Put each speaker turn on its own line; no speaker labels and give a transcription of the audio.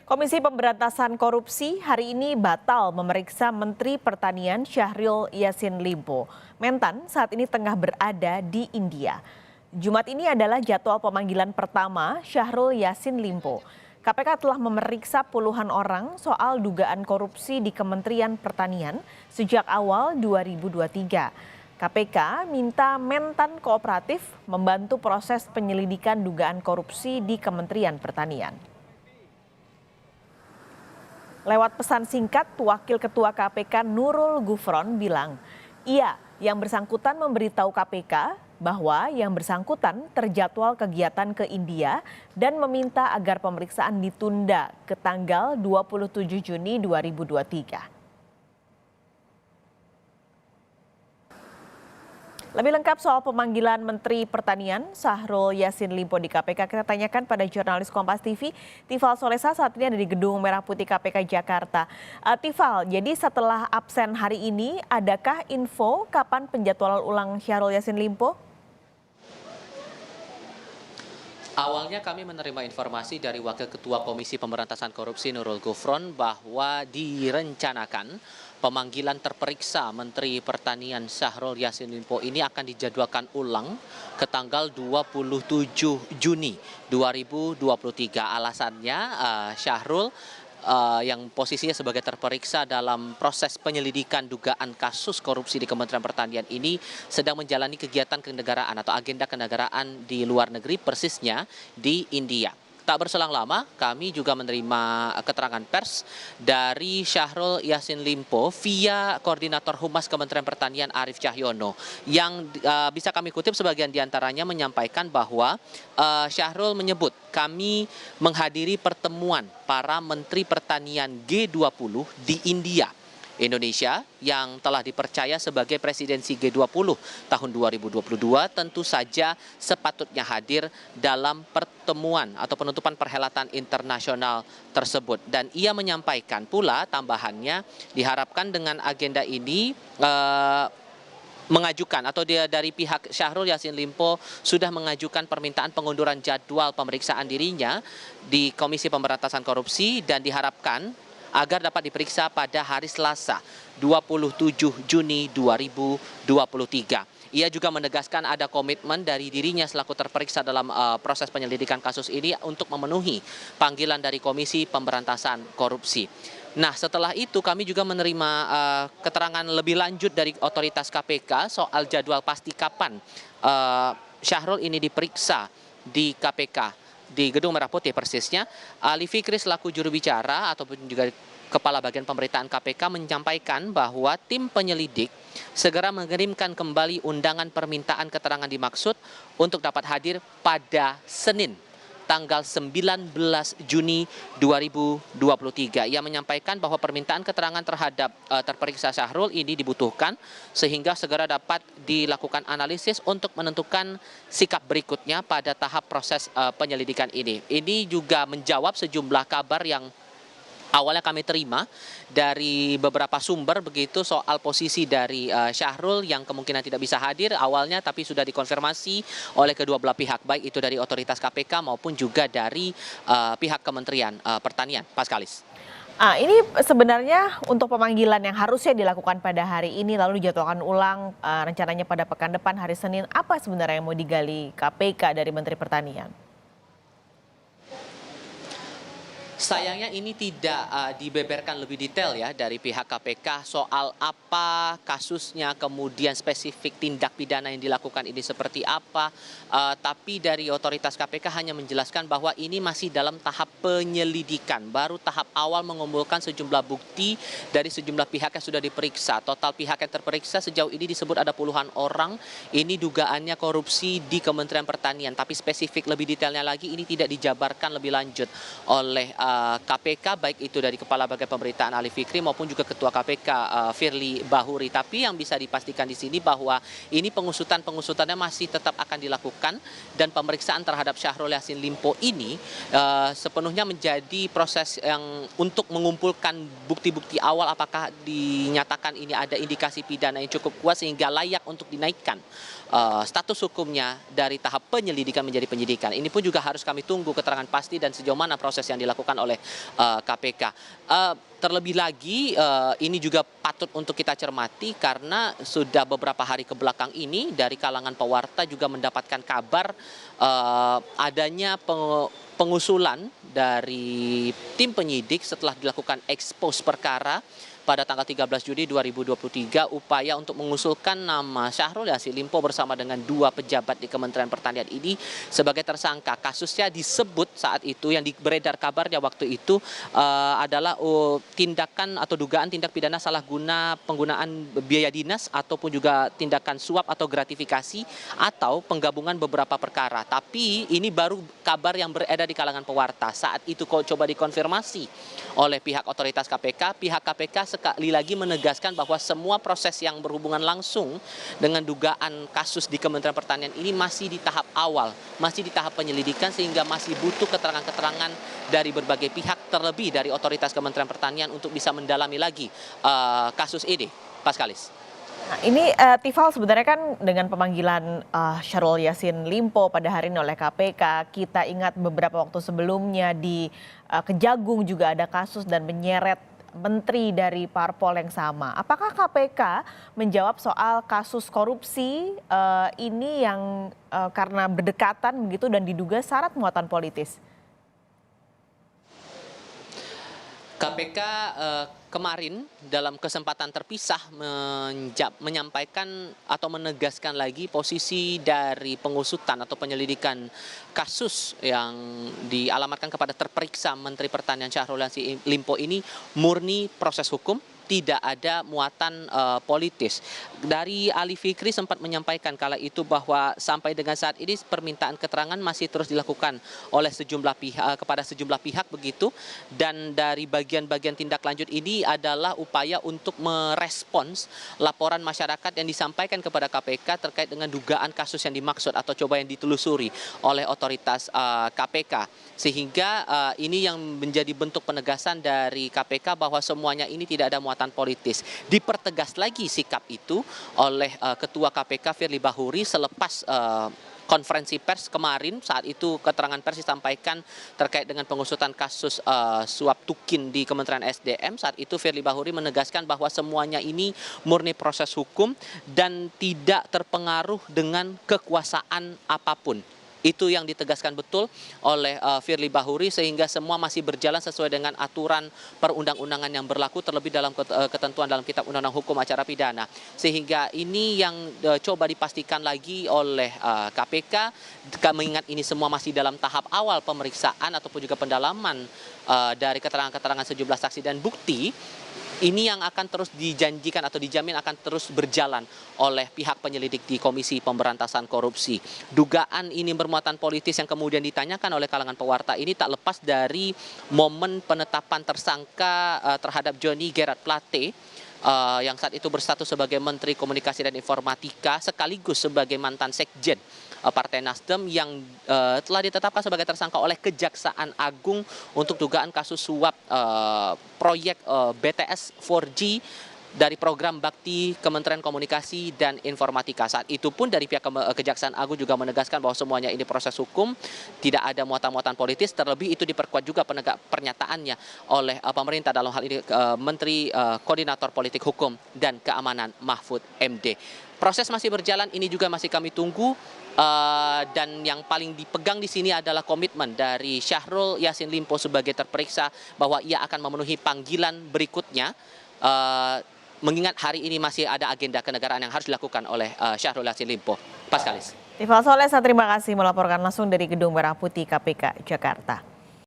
Komisi Pemberantasan Korupsi hari ini batal memeriksa Menteri Pertanian Syahrul Yassin Limpo. Mentan saat ini tengah berada di India. Jumat ini adalah jadwal pemanggilan pertama Syahrul Yassin Limpo. KPK telah memeriksa puluhan orang soal dugaan korupsi di Kementerian Pertanian sejak awal 2023. KPK minta Mentan kooperatif membantu proses penyelidikan dugaan korupsi di Kementerian Pertanian. Lewat pesan singkat, Wakil Ketua KPK Nurul Gufron bilang, yang bersangkutan memberitahu KPK bahwa yang bersangkutan terjadwal kegiatan ke India dan meminta agar pemeriksaan ditunda ke tanggal 27 Juni 2023. Lebih lengkap soal pemanggilan Menteri Pertanian Syahrul Yassin Limpo di KPK kita tanyakan pada jurnalis Kompas TV, Tifal Solesa saat ini ada di Gedung Merah Putih KPK Jakarta. Tifal, jadi setelah absen hari ini, adakah info kapan penjadwalan ulang Syahrul Yassin Limpo?
Awalnya kami menerima informasi dari Wakil Ketua Komisi Pemberantasan Korupsi Nurul Gufron bahwa direncanakan pemanggilan terperiksa Menteri Pertanian Syahrul Yassin Limpo ini akan dijadwalkan ulang ke tanggal 27 Juni 2023. Alasannya Syahrul yang posisinya sebagai terperiksa dalam proses penyelidikan dugaan kasus korupsi di Kementerian Pertanian ini sedang menjalani kegiatan kenegaraan atau agenda kenegaraan di luar negeri, persisnya di India. Tak berselang lama, kami juga menerima keterangan pers dari Syahrul Yassin Limpo via Koordinator Humas Kementerian Pertanian Arief Cahyono yang bisa kami kutip sebagian diantaranya menyampaikan bahwa Syahrul menyebut kami menghadiri pertemuan para Menteri Pertanian G20 di Indonesia yang telah dipercaya sebagai presidensi G20 tahun 2022 tentu saja sepatutnya hadir dalam pertemuan atau penutupan perhelatan internasional tersebut. Dan ia menyampaikan pula tambahannya diharapkan dengan agenda ini mengajukan atau dari pihak Syahrul Yassin Limpo sudah mengajukan permintaan pengunduran jadwal pemeriksaan dirinya di Komisi Pemberantasan Korupsi dan diharapkan agar dapat diperiksa pada hari Selasa 27 Juni 2023. Ia juga menegaskan ada komitmen dari dirinya selaku terperiksa dalam proses penyelidikan kasus ini untuk memenuhi panggilan dari Komisi Pemberantasan Korupsi. Nah, setelah itu kami juga menerima keterangan lebih lanjut dari otoritas KPK soal jadwal pasti kapan Syahrul ini diperiksa di KPK. Di Gedung Merah Putih persisnya, Ali Fikri selaku juru bicara ataupun juga Kepala Bagian Pemberitaan KPK menyampaikan bahwa tim penyelidik segera mengirimkan kembali undangan permintaan keterangan dimaksud untuk dapat hadir pada Senin tanggal 19 Juni 2023. Ia menyampaikan bahwa permintaan keterangan terhadap terperiksa Syahrul ini dibutuhkan sehingga segera dapat dilakukan analisis untuk menentukan sikap berikutnya pada tahap proses penyelidikan ini. Ini juga menjawab sejumlah kabar yang awalnya kami terima dari beberapa sumber begitu soal posisi dari Syahrul yang kemungkinan tidak bisa hadir awalnya tapi sudah dikonfirmasi oleh kedua belah pihak baik itu dari otoritas KPK maupun juga dari pihak Kementerian Pertanian. Paskalis.
Ini sebenarnya untuk pemanggilan yang harusnya dilakukan pada hari ini lalu dijadwalkan ulang rencananya pada pekan depan hari Senin, apa sebenarnya yang mau digali KPK dari Menteri Pertanian?
Sayangnya ini tidak dibeberkan lebih detail ya dari pihak KPK soal apa kasusnya, kemudian spesifik tindak pidana yang dilakukan ini seperti apa. Tapi dari otoritas KPK hanya menjelaskan bahwa ini masih dalam tahap penyelidikan. Baru tahap awal mengumpulkan sejumlah bukti dari sejumlah pihak yang sudah diperiksa. Total pihak yang terperiksa sejauh ini disebut ada puluhan orang. Ini dugaannya korupsi di Kementerian Pertanian. Tapi spesifik lebih detailnya lagi ini tidak dijabarkan lebih lanjut oleh KPK baik itu dari Kepala Bagian Pemberitaan Ali Fikri maupun juga Ketua KPK Firly Bahuri. Tapi yang bisa dipastikan di sini bahwa ini pengusutannya masih tetap akan dilakukan dan pemeriksaan terhadap Syahrul Yassin Limpo ini sepenuhnya menjadi proses yang untuk mengumpulkan bukti-bukti awal apakah dinyatakan ini ada indikasi pidana yang cukup kuat sehingga layak untuk dinaikkan status hukumnya dari tahap penyelidikan menjadi penyidikan. Ini pun juga harus kami tunggu keterangan pasti dan sejauh mana proses yang dilakukan dilakukan oleh KPK. Terlebih lagi ini juga patut untuk kita cermati karena sudah beberapa hari ke belakang ini dari kalangan pewarta juga mendapatkan kabar adanya pengusulan dari tim penyidik setelah dilakukan ekspos perkara pada tanggal 13 Juni 2023 upaya untuk mengusulkan nama Syahrul Yassin Limpo bersama dengan 2 pejabat di Kementerian Pertanian ini sebagai tersangka. Kasusnya disebut saat itu yang beredar kabarnya waktu itu adalah tindakan atau dugaan tindak pidana salah guna penggunaan biaya dinas ataupun juga tindakan suap atau gratifikasi atau penggabungan beberapa perkara. Tapi ini baru kabar yang beredar di kalangan pewarta. Saat itu coba dikonfirmasi oleh pihak otoritas KPK, pihak KPK sekali lagi menegaskan bahwa semua proses yang berhubungan langsung dengan dugaan kasus di Kementerian Pertanian ini masih di tahap awal, masih di tahap penyelidikan sehingga masih butuh keterangan-keterangan dari berbagai pihak terlebih dari otoritas Kementerian Pertanian untuk bisa mendalami lagi kasus ini. Paskalis.
Nah, ini Tifal sebenarnya kan dengan pemanggilan Syahrul Yassin Limpo pada hari ini oleh KPK, kita ingat beberapa waktu sebelumnya di Kejagung juga ada kasus dan menyeret menteri dari parpol yang sama. Apakah KPK menjawab soal kasus korupsi ini yang karena berdekatan begitu dan diduga syarat muatan politis?
KPK kemarin dalam kesempatan terpisah menyampaikan atau menegaskan lagi posisi dari pengusutan atau penyelidikan kasus yang dialamatkan kepada terperiksa Menteri Pertanian Syahrul Yassin Limpo ini murni proses hukum, tidak ada muatan politis. Dari Ali Fikri sempat menyampaikan kala itu bahwa sampai dengan saat ini permintaan keterangan masih terus dilakukan oleh sejumlah pihak kepada sejumlah pihak begitu, dan dari bagian-bagian tindak lanjut ini adalah upaya untuk merespons laporan masyarakat yang disampaikan kepada KPK terkait dengan dugaan kasus yang dimaksud atau coba yang ditelusuri oleh otoritas KPK. Sehingga ini yang menjadi bentuk penegasan dari KPK bahwa semuanya ini tidak ada muatan politis. Dipertegas lagi sikap itu oleh Ketua KPK Firly Bahuri selepas konferensi pers kemarin. Saat itu keterangan pers disampaikan terkait dengan pengusutan kasus suap tukin di Kementerian SDM. Saat itu Firly Bahuri menegaskan bahwa semuanya ini murni proses hukum dan tidak terpengaruh dengan kekuasaan apapun. Itu yang ditegaskan betul oleh Firly Bahuri sehingga semua masih berjalan sesuai dengan aturan perundang-undangan yang berlaku terlebih dalam ketentuan dalam Kitab Undang-Undang Hukum Acara Pidana. Sehingga ini yang coba dipastikan lagi oleh KPK mengingat ini semua masih dalam tahap awal pemeriksaan ataupun juga pendalaman dari keterangan-keterangan sejumlah saksi dan bukti. Ini yang akan terus dijanjikan atau dijamin akan terus berjalan oleh pihak penyelidik di Komisi Pemberantasan Korupsi. Dugaan ini bermuatan politis yang kemudian ditanyakan oleh kalangan pewarta ini tak lepas dari momen penetapan tersangka terhadap Johnny Gerard Plate yang saat itu berstatus sebagai Menteri Komunikasi dan Informatika sekaligus sebagai mantan Sekjen Partai Nasdem yang telah ditetapkan sebagai tersangka oleh Kejaksaan Agung untuk dugaan kasus suap proyek BTS 4G dari program Bakti Kementerian Komunikasi dan Informatika. Saat itu pun dari pihak Kejaksaan Agung juga menegaskan bahwa semuanya ini proses hukum, tidak ada muatan-muatan politis, terlebih itu diperkuat juga pernyataannya oleh pemerintah dalam hal ini Menteri Koordinator Politik Hukum dan Keamanan Mahfud MD. Proses masih berjalan, ini juga masih kami tunggu. Dan yang paling dipegang di sini adalah komitmen dari Syahrul Yassin Limpo sebagai terperiksa bahwa ia akan memenuhi panggilan berikutnya. Mengingat hari ini masih ada agenda kenegaraan yang harus dilakukan oleh Syahrul Yassin Limpo. Paskalis.
Tifal Solesa, terima kasih melaporkan langsung dari Gedung Merah Putih KPK Jakarta.